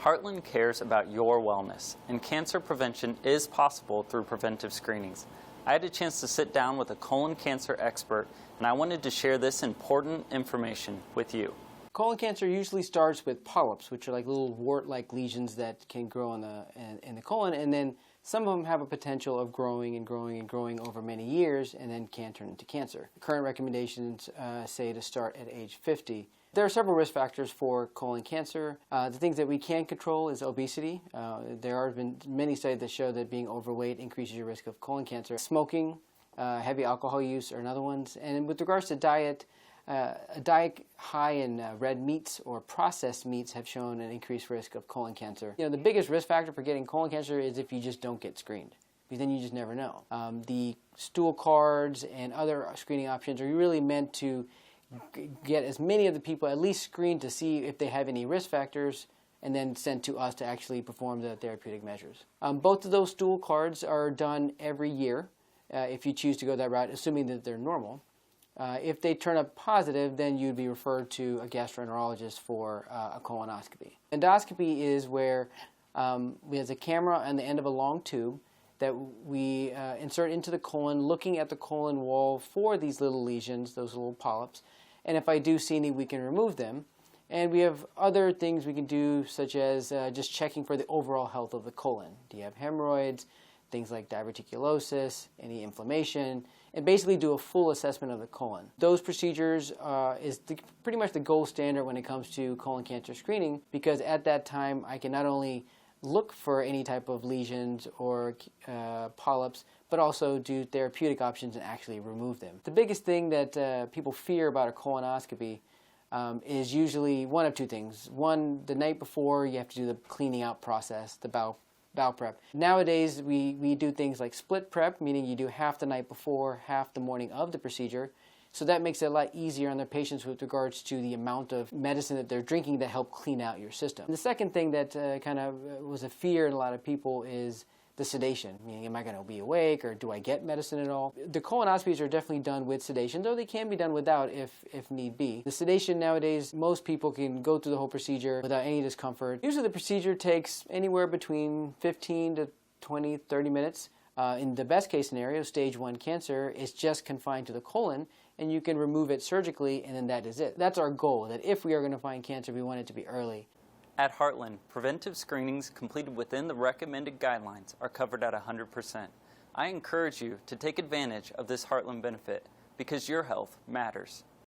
Heartland cares about your wellness, and cancer prevention is possible through preventive screenings. I had a chance to sit down with a colon cancer expert, and I wanted to share this important information with you. Colon cancer usually starts with polyps, which are like little wart-like lesions that can grow in the colon, and then some of them have a potential of growing and growing and growing over many years and then can turn into cancer. Current recommendations say to start at age 50. There are several risk factors for colon cancer. The things that we can control is obesity. There have been many studies that show that being overweight increases your risk of colon cancer. Smoking, heavy alcohol use are another ones. And with regards to diet, a diet high in red meats or processed meats have shown an increased risk of colon cancer. The biggest risk factor for getting colon cancer is if you just don't get screened, because then you just never know. The stool cards and other screening options are really meant to get as many of the people at least screened to see if they have any risk factors, and then sent to us to actually perform the therapeutic measures. Both of those stool cards are done every year if you choose to go that route, assuming that they're normal. If they turn up positive, then you'd be referred to a gastroenterologist for a colonoscopy. Endoscopy is where there's a camera on the end of a long tube that we insert into the colon, looking at the colon wall for these little lesions, those little polyps. And if I do see any, we can remove them. And we have other things we can do, such as just checking for the overall health of the colon. Do you have hemorrhoids, things like diverticulosis, any inflammation, and basically do a full assessment of the colon. Those procedures is pretty much the gold standard when it comes to colon cancer screening, because at that time I can not only look for any type of lesions or polyps, but also do therapeutic options and actually remove them. The biggest thing that people fear about a colonoscopy is usually one of two things. One, the night before you have to do the cleaning out process, the bowel prep. Nowadays we do things like split prep, meaning you do half the night before, half the morning of the procedure. So that makes it a lot easier on the patients with regards to the amount of medicine that they're drinking that help clean out your system. The second thing that kind of was a fear in a lot of people is the sedation, meaning am I going to be awake or do I get medicine at all? The colonoscopies are definitely done with sedation, though they can be done without if need be. The sedation nowadays, most people can go through the whole procedure without any discomfort. Usually the procedure takes anywhere between 15 to 20, 30 minutes. In the best case scenario, stage 1 cancer is just confined to the colon, and you can remove it surgically, and then that is it. That's our goal, that if we are going to find cancer, we want it to be early. At Heartland, preventive screenings completed within the recommended guidelines are covered at 100%. I encourage you to take advantage of this Heartland benefit because your health matters.